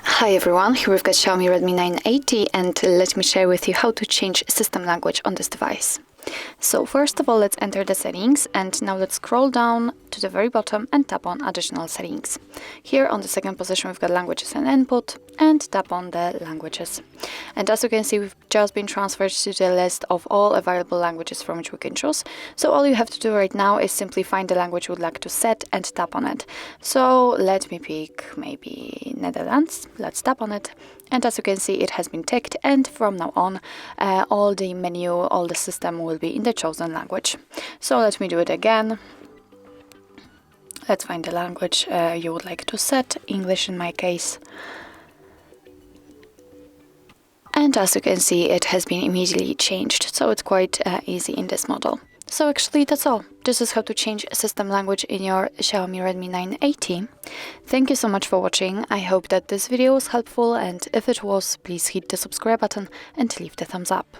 Hi everyone, here we've got Xiaomi Redmi 9AT and let me share with you how to change system language on this device. So first of all, let's enter the settings, and now let's scroll down to the very bottom and tap on additional settings. Here on the second position we've got languages and input, and tap on the languages. And as you can see, we've just been transferred to the list of all available languages from which we can choose. So all you have to do right now is simply find the language you would like to set and tap on it. So let me pick maybe Netherlands. Let's tap on it. And as you can see, it has been ticked, and from now on, all the menu, all the system will be in the chosen language. So let me do it again. Let's find the language you would like to set, English in my case. And as you can see, it has been immediately changed, so it's quite easy in this model. So actually that's all. This is how to change system language in your Xiaomi Redmi 9AT. Thank you so much for watching. I hope that this video was helpful, and if it was, please hit the subscribe button and leave the thumbs up.